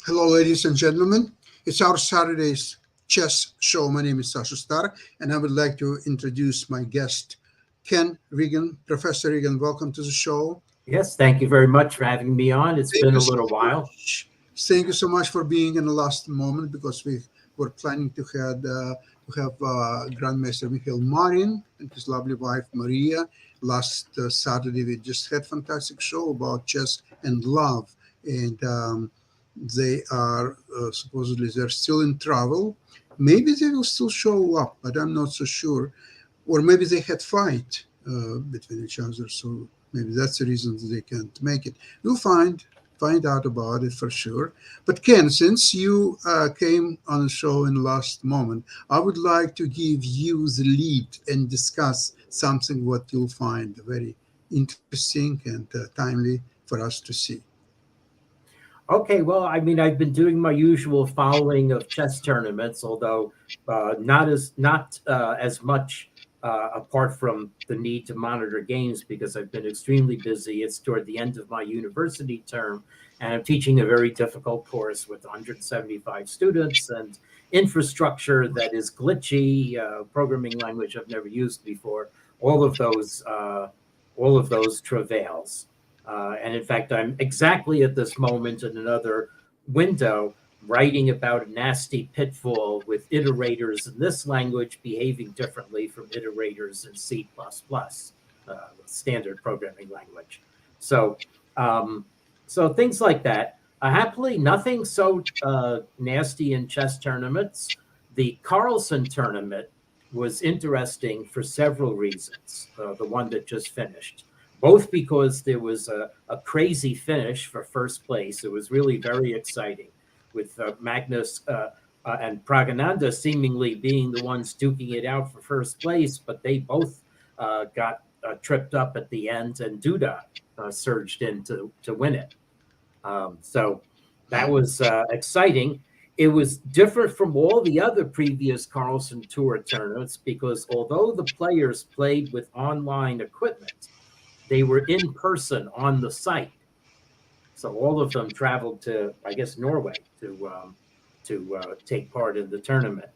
Hello, ladies and gentlemen. It's our Saturday's chess show. My name is Sasha Starr, and I would like to introduce my guest, Ken Regan. Professor Regan, welcome to the show. Yes, thank you very much for having me on. It's Thank been you a so little while. much. Thank you so much for being in the last moment because we were planning to have Grandmaster Mihail Marin and his lovely wife Maria. Last Saturday, we just had fantastic show about chess and love, and they are supposedly they're still in travel. Maybe they will still show up, but I'm not so sure. Or maybe they had fight between each other, so maybe that's the reason that they can't make it. We'll find out about it for sure. But Ken, since you came on the show in the last moment, I would like to give you the lead and discuss something what you'll find very interesting and timely for us to see. Okay, well, I mean, I've been doing my usual following of chess tournaments, although not as much apart from the need to monitor games because I've been extremely busy. It's toward the end of my university term, and I'm teaching a very difficult course with 175 students and infrastructure that is glitchy, programming language I've never used before. All of those, all of those travails. And in fact, I'm exactly at this moment in another window writing about a nasty pitfall with iterators in this language behaving differently from iterators in C++, standard programming language. So, so things like that. Happily, nothing so nasty in chess tournaments. The Carlson tournament was interesting for several reasons. The one that just finished. Both because there was a crazy finish for first place. It was really very exciting with Magnus and Pragananda seemingly being the ones duking it out for first place, but they both got tripped up at the end, and Duda surged in to win it. So that was exciting. It was different from all the other previous Carlson Tour tournaments because although the players played with online equipment, they were in person on the site. So all of them traveled to, I guess, Norway to take part in the tournament.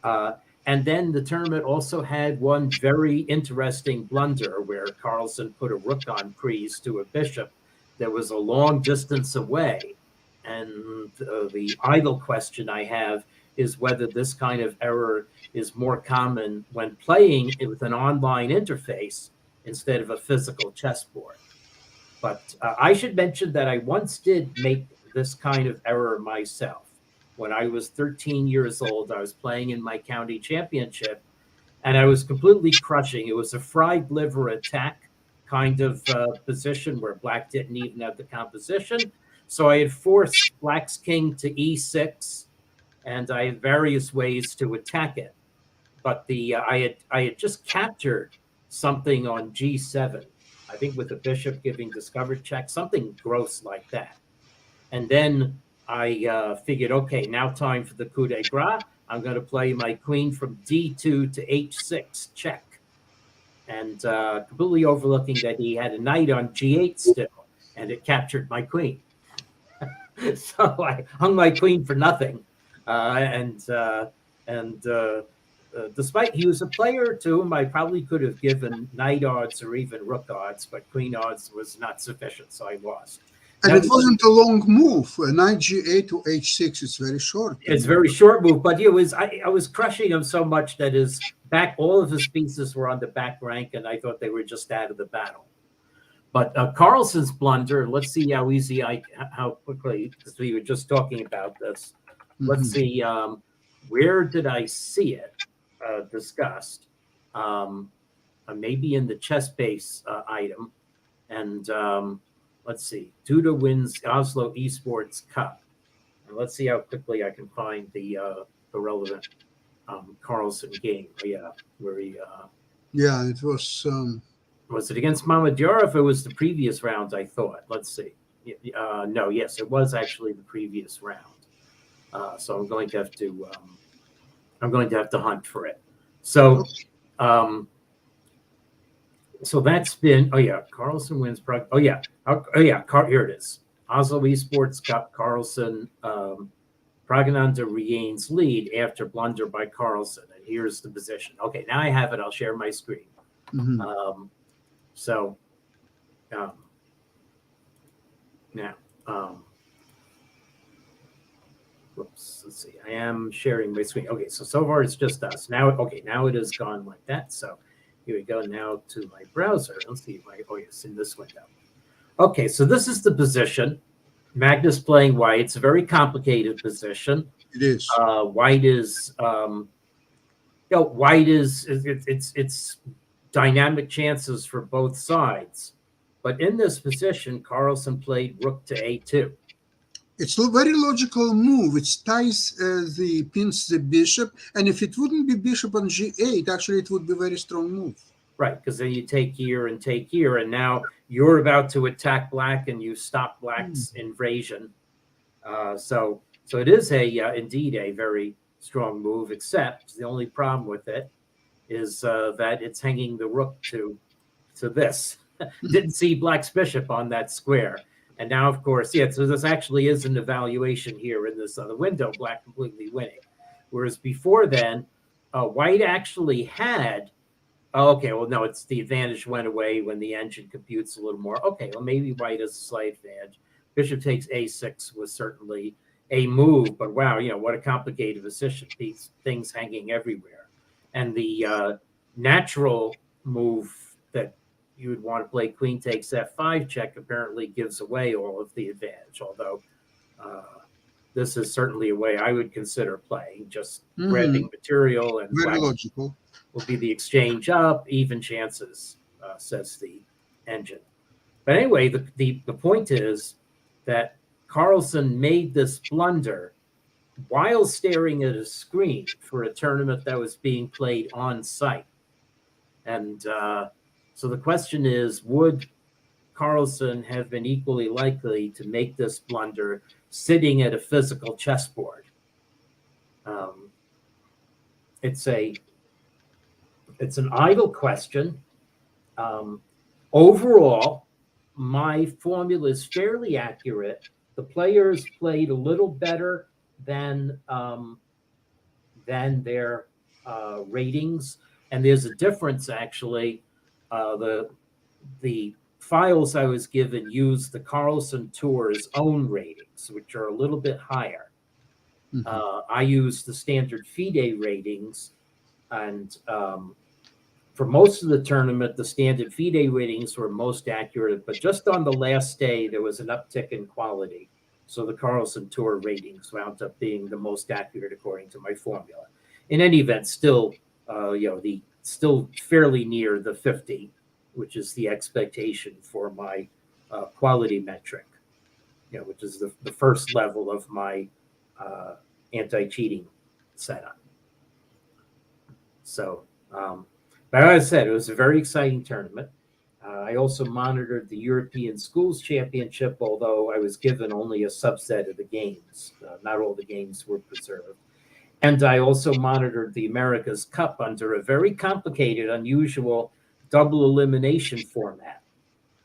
And then the tournament also had one very interesting blunder where Carlsen put a rook on crease to a bishop that was a long distance away. And the idle question I have is whether this kind of error is more common when playing with an online interface instead of a physical chessboard. But I should mention that I once did make this kind of error myself. When I was 13 years old, I was playing in my county championship, and I was completely crushing. It was a fried liver attack kind of position where black didn't even have the composition. So I had forced black's king to e6, and I had various ways to attack it. But I had just captured something on G7, I think with the bishop giving discovered check, something gross like that. And then I figured, okay, now time for the coup de grace. I'm going to play my queen from D2 to H6 check. And completely overlooking that he had a knight on G8 still, and it captured my queen. So I hung my queen for nothing. Despite he was a player to whom I probably could have given knight odds or even rook odds, but queen odds was not sufficient, so I lost. And it wasn't a long move. Knight G8 to H6 is very short. It's a very short move, but it was I was crushing him so much that all of his pieces were on the back rank, and I thought they were just out of the battle. But Carlsen's blunder, let's see how quickly, because we were just talking about this. Mm-hmm. Let's see, where did I see it discussed? Maybe in the chess base item. And let's see, Duda wins Oslo Esports Cup. And let's see how quickly I can find the relevant Carlsen game. Yeah, where he. Yeah, it was. Was it against Mamedyarov? It was the previous round, I thought. Let's see. No, yes, it was actually the previous round. So I'm going to have to. I'm going to have to hunt for it. So, so that's been. Oh yeah, Carlsen wins. Here it is. Oslo Esports Cup, Carlson, Pragananda regains lead after blunder by Carlson. And here's the position. Okay, now I have it. I'll share my screen. Mm-hmm. So now, whoops, let's see. I am sharing my screen. Okay, so far it's just us. Now, okay, now it has gone like that. So here we go now to my browser. Let's see if I, oh yes, in this window. Okay, so this is the position. Magnus playing white. It's a very complicated position. It is. White is, white is it's dynamic chances for both sides. But in this position, Carlson played rook to a2. It's a very logical move. It ties the pins the bishop, and if it wouldn't be bishop on g8, actually it would be a very strong move. Right, because then you take here, and now you're about to attack black, and you stop black's invasion. So it is indeed a very strong move. Except the only problem with it is that it's hanging the rook to this. Didn't see black's bishop on that square. And now, of course, yeah, so this actually is an evaluation here in this other window, black completely winning. Whereas before then, white actually had, okay, well, no, it's the advantage went away when the engine computes a little more. Okay, well, maybe white has a slight advantage. Bishop takes a6 was certainly a move, but wow, what a complicated position. These things hanging everywhere. And the natural move that you would want to play queen takes f5 check apparently gives away all of the advantage, although this is certainly a way I would consider playing, just grabbing material, and very logical will be the exchange up, even chances, says the engine. But anyway, the point is that Carlson made this blunder while staring at a screen for a tournament that was being played on site. And so the question is, would Carlson have been equally likely to make this blunder sitting at a physical chessboard? It's an idle question. Overall, my formula is fairly accurate. The players played a little better than their ratings, and there's a difference actually. The files I was given use the Carlson Tour's own ratings, which are a little bit higher. I use the standard FIDE ratings, and for most of the tournament, the standard FIDE ratings were most accurate, but just on the last day, there was an uptick in quality. So the Carlson Tour ratings wound up being the most accurate according to my formula. In any event, still, still fairly near the 50, which is the expectation for my quality metric, which is the first level of my anti-cheating setup. So, but as I said, it was a very exciting tournament. I also monitored the European Schools Championship, although I was given only a subset of the games. Not all the games were preserved. And I also monitored the America's Cup under a very complicated, unusual double elimination format.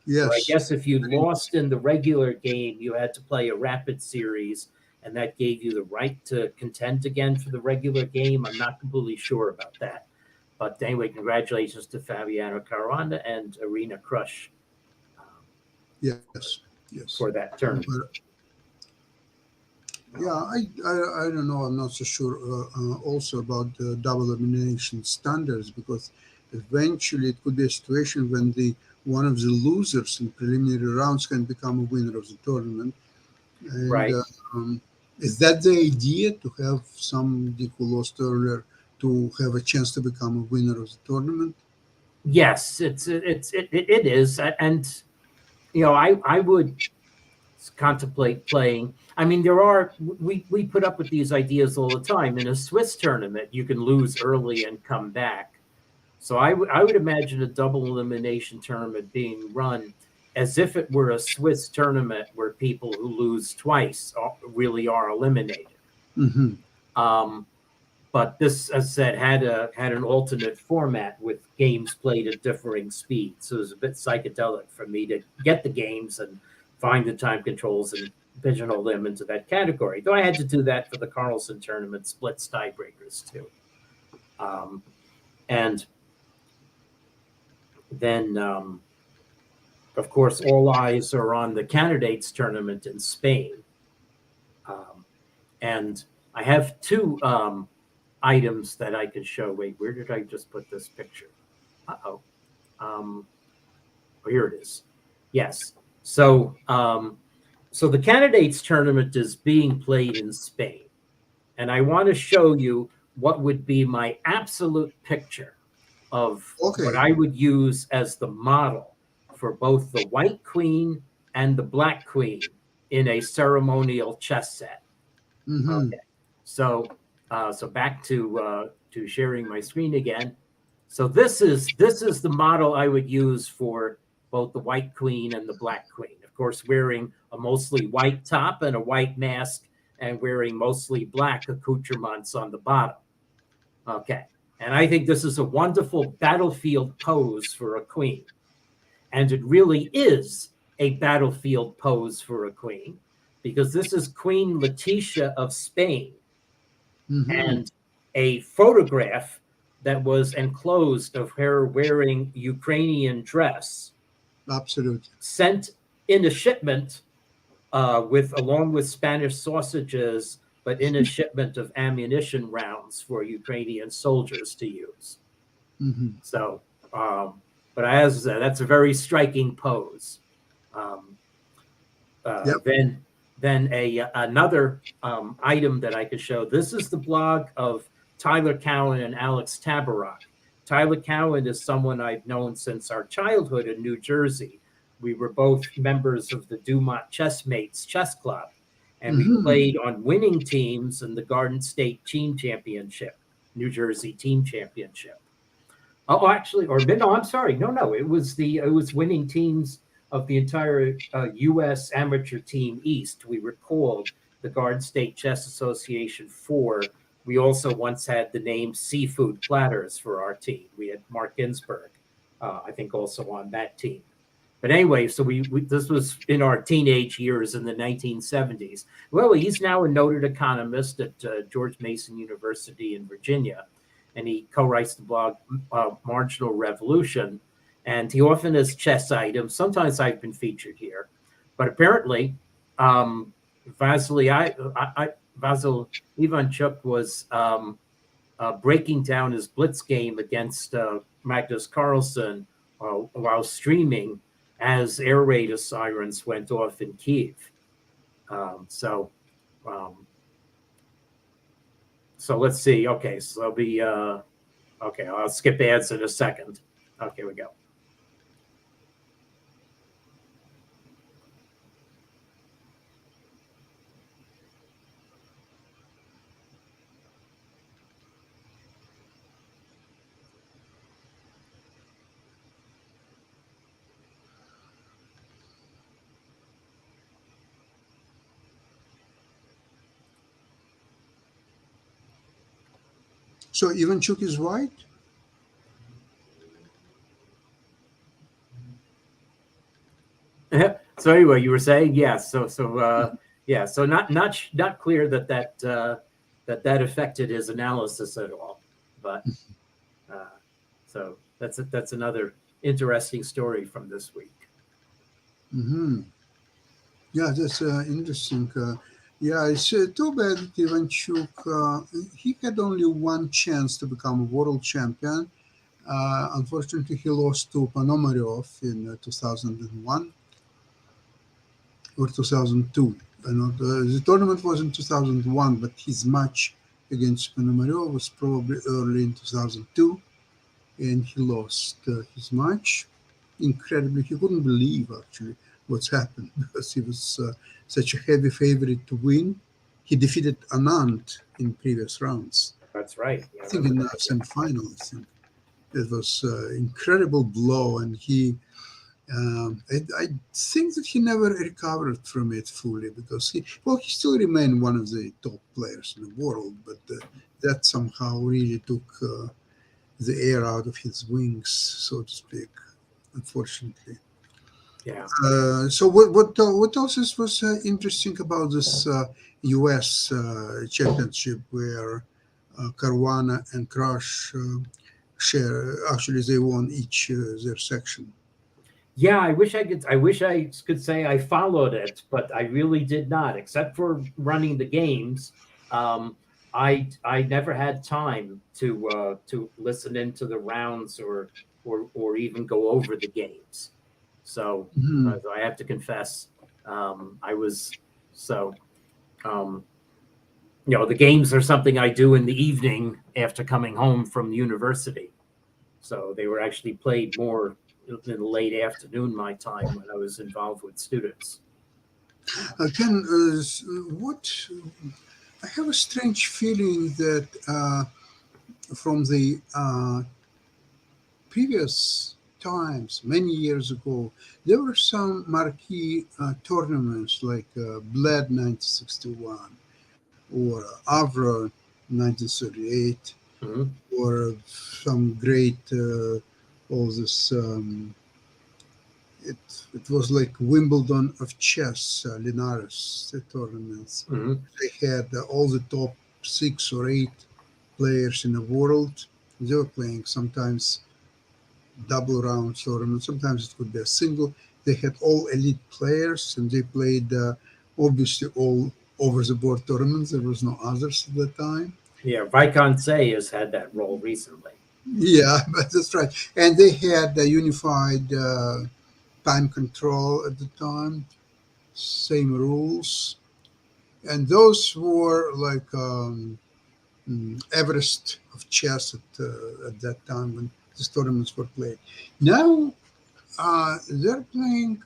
Yes. So I guess if you lost in the regular game, you had to play a rapid series, and that gave you the right to contend again for the regular game. I'm not completely sure about that. But anyway, congratulations to Fabiano Caruana and Arena Crush. Yes. For that tournament. Yeah, I don't know. I'm not so sure also about the double elimination standards, because eventually it could be a situation when one of the losers in preliminary rounds can become a winner of the tournament. And, right. Is that the idea, to have somebody who lost earlier to have a chance to become a winner of the tournament? Yes, it is, and I would contemplate playing. I mean, we put up with these ideas all the time. In a Swiss tournament, you can lose early and come back. So I would imagine a double elimination tournament being run as if it were a Swiss tournament where people who lose twice really are eliminated. But this, as I said, had an alternate format with games played at differing speeds. So it was a bit psychedelic for me to get the games and find the time controls and pigeonhole them into that category. Though I had to do that for the Carlsen tournament splits tiebreakers too. And then, of course, all eyes are on the candidates tournament in Spain. And I have two items that I can show. Wait, where did I just put this picture? Uh-oh. Oh, here it is. Yes. So, so the candidates tournament is being played in Spain. And I want to show you what would be my absolute picture of what I would use as the model for both the white queen and the black queen in a ceremonial chess set. Okay. So, so back to sharing my screen again. So this is the model I would use for both the white queen and the black queen. Of course, wearing a mostly white top and a white mask, and wearing mostly black accoutrements on the bottom. Okay. And I think this is a wonderful battlefield pose for a queen. And it really is a battlefield pose for a queen, because this is Queen Letitia of Spain. And a photograph that was enclosed of her wearing Ukrainian dress. Absolutely. Sent in a shipment along with Spanish sausages, but in a shipment of ammunition rounds for Ukrainian soldiers to use. So, but as I said, that's a very striking pose. Then another item that I could show. This is the blog of Tyler Cowan and Alex Tabarrok. Tyler Cowan is someone I've known since our childhood in New Jersey. We were both members of the Dumont Chessmates Chess Club, and we played on winning teams in the Garden State Team Championship, New Jersey Team Championship. Oh, actually, or no, I'm sorry. No, it was winning teams of the entire U.S. Amateur Team East. We were called the Garden State Chess Association 4. We also once had the name Seafood Platters for our team. We had Mark Ginsburg, I think, also on that team. But anyway, so we this was in our teenage years in the 1970s. Well, he's now a noted economist at George Mason University in Virginia, and he co-writes the blog Marginal Revolution. And he often has chess items. Sometimes I've been featured here, but apparently, Vasil Ivanchuk was breaking down his blitz game against Magnus Carlsen while streaming as air raid sirens went off in Kiev. So let's see. Okay, so there'll be okay. I'll skip ads in a second. Okay, we go. So Ivanchuk is white? So anyway, you were saying yes. Yeah. So not clear that affected his analysis at all. But so that's another interesting story from this week. Yeah, that's interesting. Yeah, it's too bad that Ivanchuk, he had only one chance to become a world champion. Unfortunately, he lost to Ponomaryov in 2001 or 2002. The tournament was in 2001, but his match against Ponomaryov was probably early in 2002, and he lost his match. Incredibly, he couldn't believe actually what's happened because he was such a heavy favorite to win. He defeated Anand in previous rounds. That's right. Yeah, I think in the semifinal. I think it was an incredible blow, and he. I think that he never recovered from it fully because he still remained one of the top players in the world, but that somehow really took the air out of his wings, so to speak, unfortunately. Yeah. So what else was interesting about this U.S. Championship where Caruana and Crush share? Actually, they won each their section. Yeah, I wish I could. I wish I could say I followed it, but I really did not. Except for running the games, um, I never had time to listen into the rounds or even go over the games. So Mhm. I have to confess, I was so um, the games are something I do in the evening after coming home from university. So they were actually played more in the late afternoon my time when I was involved with students. Ken, what I have a strange feeling that from the previous times, many years ago, there were some marquee tournaments like Bled 1961 or Avra 1938 Mhm. or some great, all this, it was like Wimbledon of chess, Linares tournaments. Mhm. They had all the top 6 or 8 players in the world. They were playing sometimes double round tournament. Sometimes it could be a single. They had all elite players, and they played obviously all over the board tournaments. There was no others at the time. Yeah, Viscount Say has had that role recently. Yeah, but that's right. And they had a unified time control at the time, same rules, and those were like Everest of chess at that time when these tournaments were played. Now they're playing.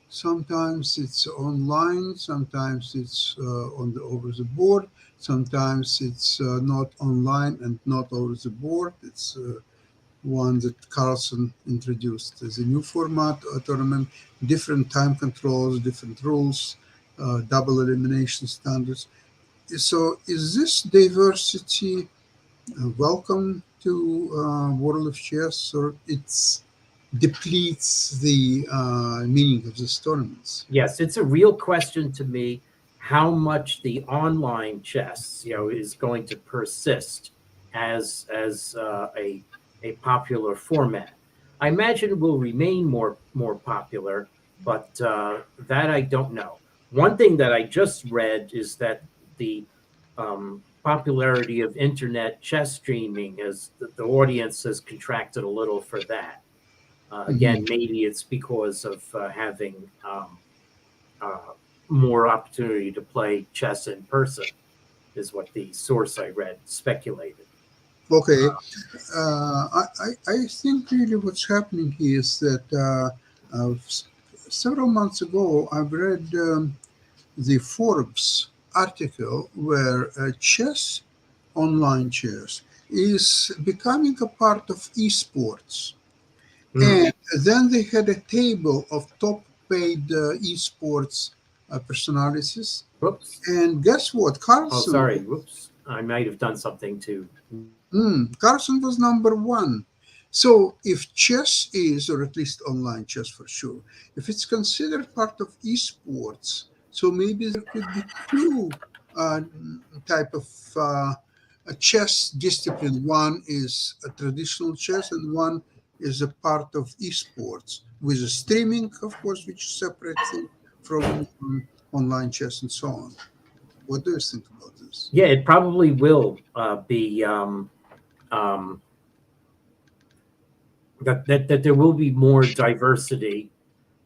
Sometimes it's online, sometimes it's on the over the board, sometimes it's not online and not over the board. It's one that Carlson introduced as a new format tournament, different time controls, different rules, double elimination standards. So, is this diversity welcome to World of Chess, or it's depletes the meaning of these tournaments? Yes, it's a real question to me how much the online chess, is going to persist as a popular format. I imagine it will remain more popular, but that I don't know. One thing that I just read is that the popularity of internet chess streaming as the audience has contracted a little for that. Mhm. Again, maybe it's because of having uh, more opportunity to play chess in person, is what the source I read speculated. Okay, I think really what's happening here is that several months ago I've read the Forbes article where chess, online chess, is becoming a part of esports. Mm. And then they had a table of top paid esports personalities. Whoops. And guess what? Oh, Carlson, sorry. Whoops. I might have done something to. Carlson was number one. So if chess is, or at least online chess for sure, if it's considered part of esports, so maybe there could be two uh, type of a chess discipline. One is a traditional chess, and one is a part of esports with a streaming, of course, which is separate thing from online chess and so on. What do you think about this? Yeah, it probably will be um, that there will be more diversity.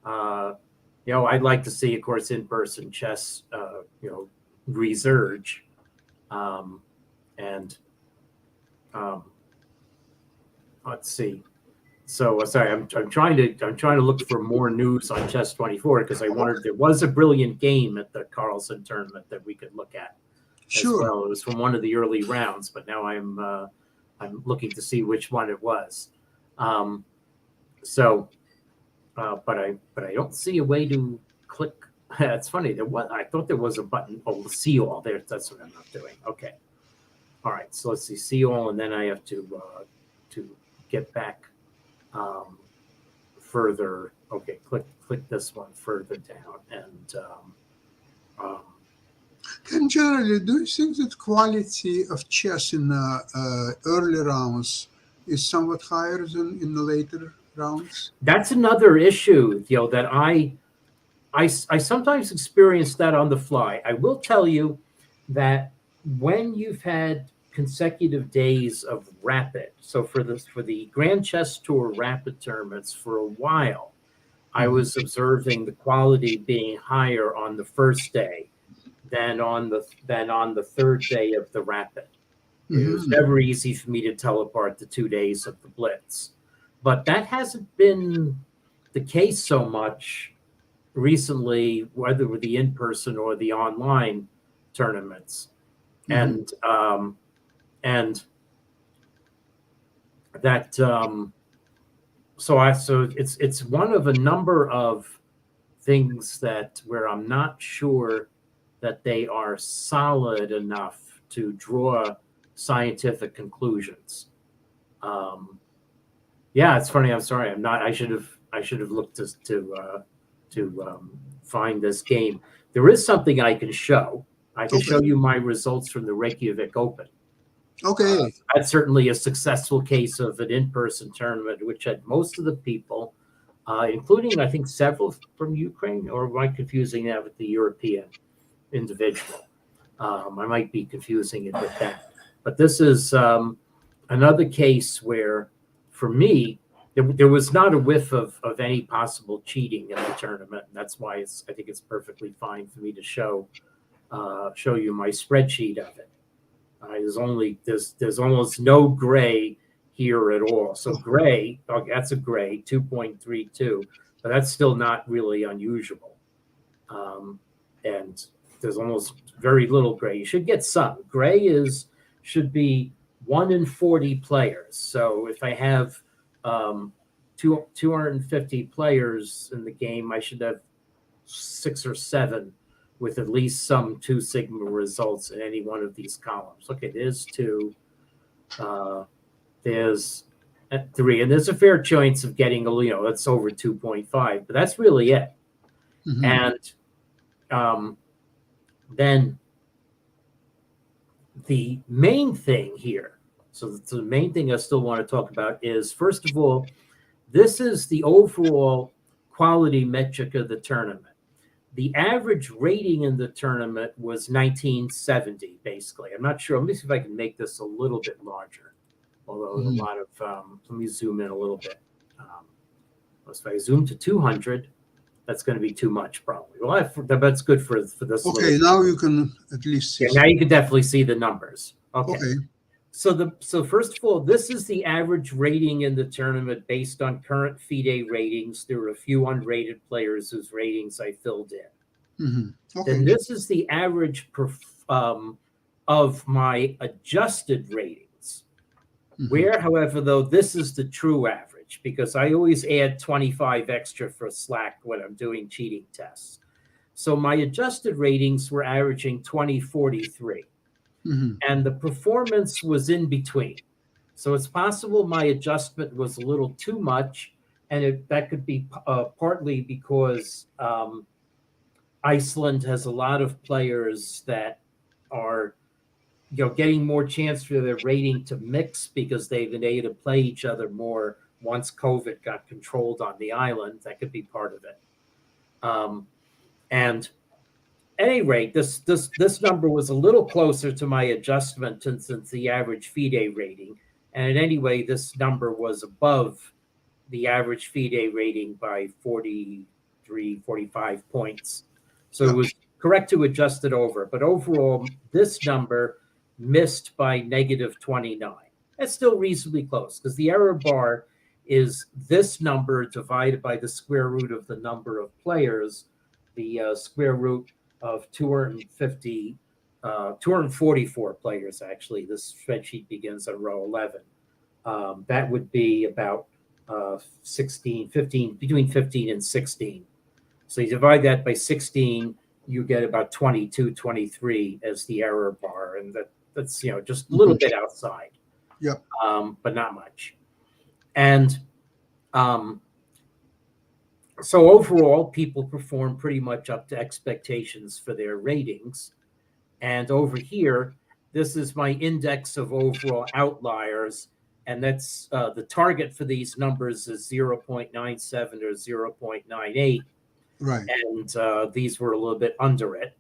Uh, I'd like to see, of course, in-person chess, resurge, um, and um, let's see. So sorry, I'm trying to look for more news on Chess 24 because I wondered there was a brilliant game at the Carlson tournament that we could look at as Sure. well. It was from one of the early rounds, but now I'm looking to see which one it was. Um, so, but I don't see a way to click. It's funny. I thought there was a button. Oh, see all there. That's what I'm not doing. Okay. All right. So let's see all, and then I have to get back um, further. Okay, click this one further down, and um, And generally, do you think that quality of chess in early rounds is somewhat higher than in the later rounds? that's another issue, that I sometimes experience that on the fly. I will tell you that when you've had consecutive days of rapid, so for the Grand Chess Tour rapid tournaments for a while, I Mhm. was observing the quality being higher on the first day than on the third day of the rapid. It was Mhm. never easy for me to tell apart the 2 days of the blitz, but that hasn't been the case so much recently, whether with the in-person or the online tournaments, Mhm. and that so it's one of a number of things that where I'm not sure that they are solid enough to draw scientific conclusions. Um, yeah, it's funny. I'm sorry. I'm not. I should have looked to find this game. There is something I can show. I can Okay. show you my results from the Reykjavik Open. Okay. That's certainly a successful case of an in-person tournament, which had most of the people, including I think several from Ukraine, or am I confusing that with the European individual? I might be confusing it with that. But this is another case where, for me, there was not a whiff of any possible cheating in the tournament. And that's why I think it's perfectly fine for me to show you my spreadsheet of it. There's almost no gray here at all. So gray, that's a gray 2.32, but that's still not really unusual. And there's almost very little gray. You should get some. Should be 1 in 40 players. So if I have 250 players in the game, I should have 6 or 7 with at least some 2 sigma results in any one of these columns. Okay, there's 2. There's 3, and there's a fair chance of getting that's over 2.5, but that's really it. Mhm. And then the main thing here, so the main thing I still want to talk about is, first of all, this is the overall quality metric of the tournament. The average rating in the tournament was 1970, basically. I'm not sure. Let me see if I can make this a little bit larger. Although a Mhm. lot of, let me zoom in a little bit. If I zoom to 200, that's going to be too much, probably. Well, that's good for this little. Okay. Now you can at least see Yeah, now some. you can definitely see the numbers. Okay. Okay. So first of all, this is the average rating in the tournament based on current FIDE ratings. There were a few unrated players whose ratings I filled in. Mhm. Then Okay. this is the average of my adjusted ratings. Mhm. Where, however, though, this is the true average because I always add 25 extra for slack when I'm doing cheating tests. So my adjusted ratings were averaging 2043, Mhm. and the performance was in between. So it's possible my adjustment was a little too much, and that could be partly because Iceland has a lot of players that are getting more chance for their rating to mix because they've been able to play each other more once COVID got controlled on the island. That could be part of it. And at any rate, this number was a little closer to my adjustment since the average FIDE rating. And at any way, this number was above the average FIDE rating by 43, 45 points. So it Yeah. was correct to adjust it over. But overall, this number missed by negative 29. That's still reasonably close because the error bar is this number divided by the square root of the number of players, the square root of 244 players, actually. This spreadsheet begins on row 11. That would be about 16, 15, between 15 and 16. So you divide that by 16, you get about 22, 23 as the error bar. And that's just a little Mhm. bit outside, Yeah. but not much. And So overall, people perform pretty much up to expectations for their ratings. And over here, this is my index of overall outliers. And that's the target for these numbers is 0.97 or 0.98. Right. And these were a little bit under it,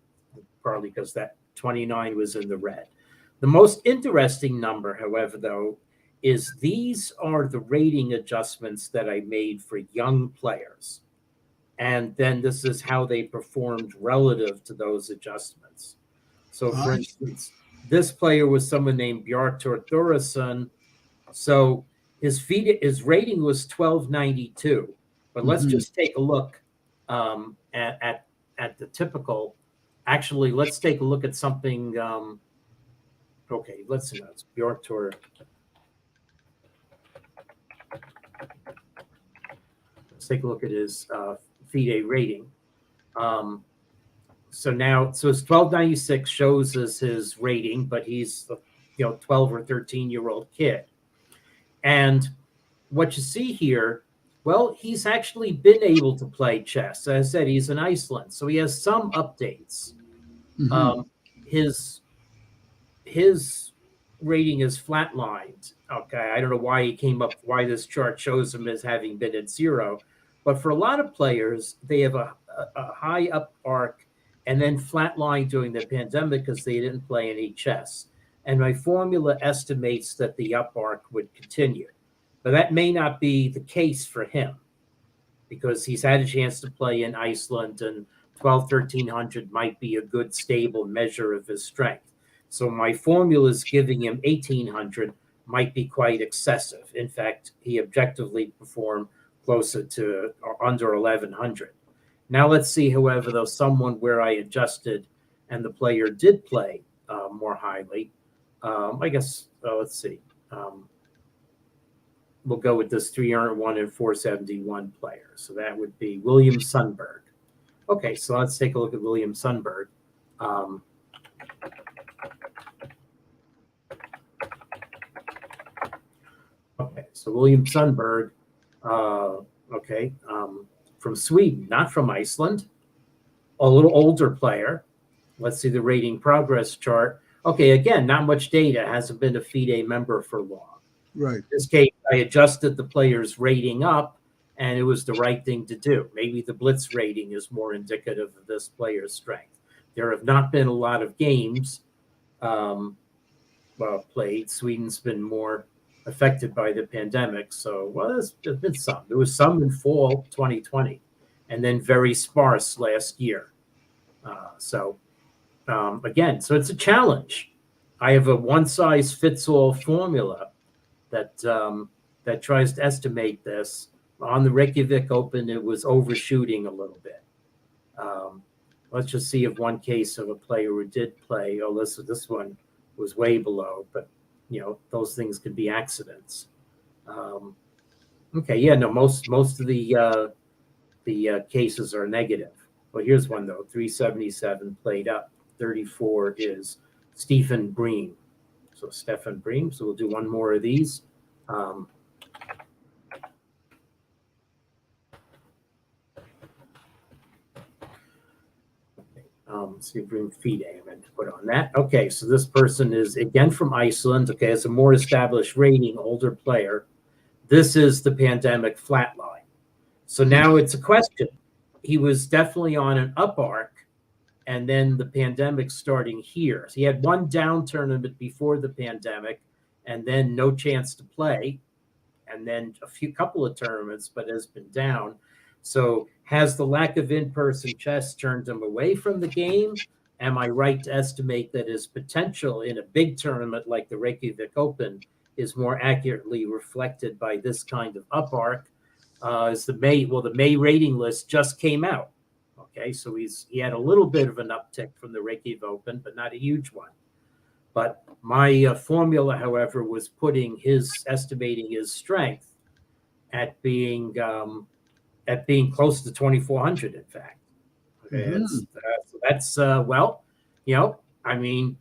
probably because that 29 was in the red. The most interesting number, however, though, is these are the rating adjustments that I made for young players. And then this is how they performed relative to those adjustments. So, for I instance, this player was someone named Bjartur Thorason. So his rating was 1292. But let's mhm. just take a look at the typical. Actually, let's take a look at something. Okay, let's see. It's Bjartur. Let's take a look at his FIDE rating. So his 1296 shows us his rating, but he's 12 or 13-year-old kid. And what you see here, well, he's actually been able to play chess. As I said, he's in Iceland, so he has some updates. Mhm. His rating is flatlined. Okay, I don't know why this chart shows him as having been at 0, but for a lot of players, they have a high up arc and then flatline during the pandemic because they didn't play any chess. And my formula estimates that the up arc would continue. But that may not be the case for him because he's had a chance to play in Iceland, and 1300 might be a good stable measure of his strength. So my formula is giving him 1800 might be quite excessive. In fact, he objectively performed closer to or under 1100. Now let's see, however, though someone where I adjusted and the player did play more highly. I guess let's see. We'll go with this 301 and 471 player. So that would be William Sunburg. Okay, so let's take a look at William Sunburg. Okay, so William Sunburg, from Sweden, not from Iceland, a little older player. Let's see the rating progress chart. Okay, again, not much data, hasn't been a FIDE member for long. Right. In this case, I adjusted the player's rating up, and it was the right thing to do. Maybe the blitz rating is more indicative of this player's strength. There have not been a lot of games played. Sweden's been more affected by the pandemic. So, there's been some. There was some in fall 2020, and then very sparse last year. Again, so it's a challenge. I have a one-size-fits-all formula that tries to estimate this. On the Reykjavik Open, it was overshooting a little bit. Let's just see if one case of a player who did play. Oh, this one was way below, but those things could be accidents. Okay, yeah, no, most of the cases are negative. Well, here's one though. 377 played up. 34 is Stephen Bream. So Stephen Bream. So we'll do one more of these. See, Bream FIDE I meant to put on that. Okay, so this person is again from Iceland. Okay, it's a more established rating, older player. This is the pandemic flatline. So now it's a question. He was definitely on an up arc, and then the pandemic starting here. So he had one down tournament before the pandemic, and then no chance to play, and then couple of tournaments, but has been down. So has the lack of in-person chess turned him away from the game? Am I right to estimate that his potential in a big tournament like the Reykjavik Open is more accurately reflected by this kind of up arc? The May rating list just came out. Okay, so he had a little bit of an uptick from the Reykjavik Open, but not a huge one. But my formula, however, was estimating his strength at being close to 2,400. In fact, okay, I mean,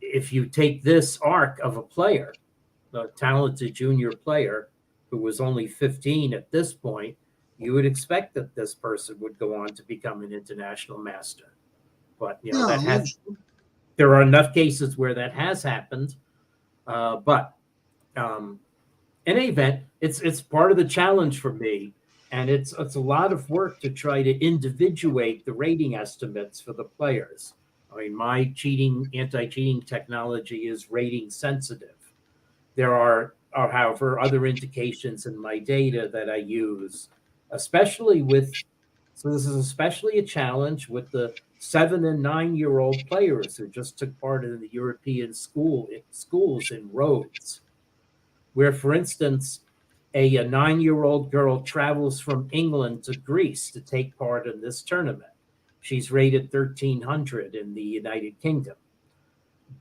if you take this arc of a player, a talented junior player who was only 15 at this point, you would expect that this person would go on to become an international master. But Yeah, there are enough cases where that has happened. But in any event, it's part of the challenge for me, and it's a lot of work to try to individuate the rating estimates for the players. I mean, my anti-cheating technology is rating sensitive. There are, however, other indications in my data that I use, especially with. So this is especially a challenge with the 7 and 9-year-old players who just took part in the European schools in Rhodes, where, for instance, a 9-year-old girl travels from England to Greece to take part in this tournament. She's rated 1300 in the United Kingdom,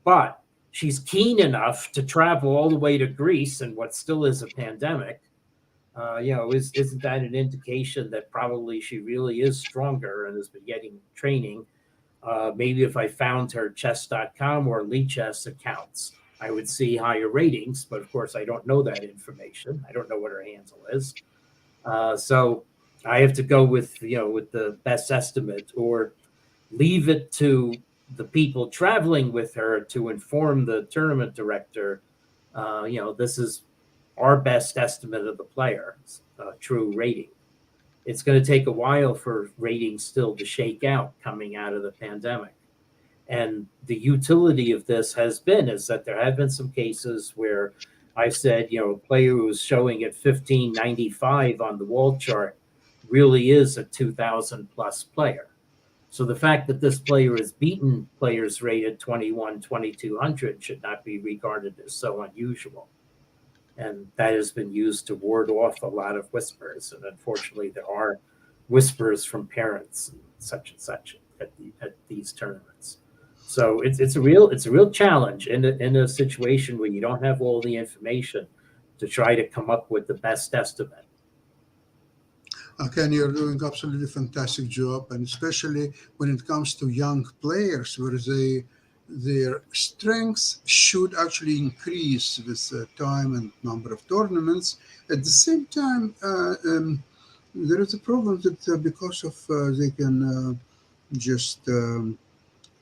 but she's keen enough to travel all the way to Greece in what still is a pandemic. Isn't that an indication that probably she really is stronger and has been getting training? Maybe if I found her chess.com or Lichess accounts, I would see higher ratings, but of course I don't know that information. I don't know what her handle is. So I have to go with the best estimate, or leave it to the people traveling with her to inform the tournament director. This is our best estimate of the player's true rating. It's going to take a while for ratings still to shake out coming out of the pandemic. And the utility of this is that there have been some cases where I said, a player who was showing at 1595 on the wall chart really is a 2000 plus player. So the fact that this player has beaten players rated 21, 2200 should not be regarded as so unusual. And that has been used to ward off a lot of whispers. And unfortunately, there are whispers from parents and such at these tournaments. So it's a real challenge in a situation where you don't have all the information to try to come up with the best estimate. Ken, you're doing absolutely fantastic job, and especially when it comes to young players, where their strengths should actually increase with time and number of tournaments. At the same time, there is a problem that because of they can just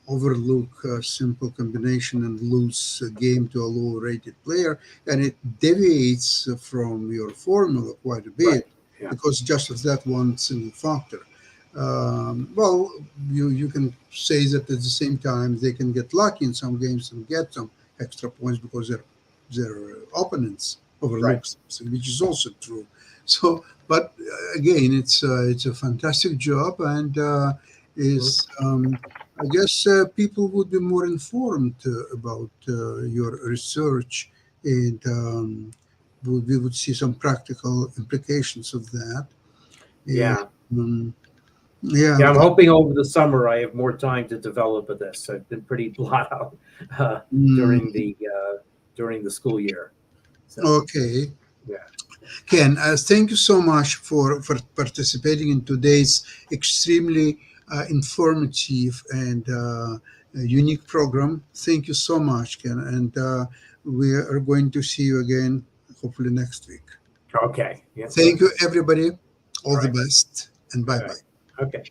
overlook a simple combination and lose a game to a low rated player, and it deviates from your formula quite a bit. Right. Yeah. Because just of that one single factor. Well, you can say that at the same time they can get lucky in some games and get some extra points because their opponents overlook something, which is also true. So, but again, it's a fantastic job, and I guess people would be more informed about your research, and we would see some practical implications of that. Yeah. Yeah. I'm hoping over the summer I have more time to develop this. I've been pretty blot out during the school year. So, okay. Yeah. Ken, thank you so much for participating in today's extremely informative and unique program. Thank you so much, Ken. And we are going to see you again, hopefully next week. Okay. Yeah. Thank you, everybody. All the right. best, and bye-bye. Okay.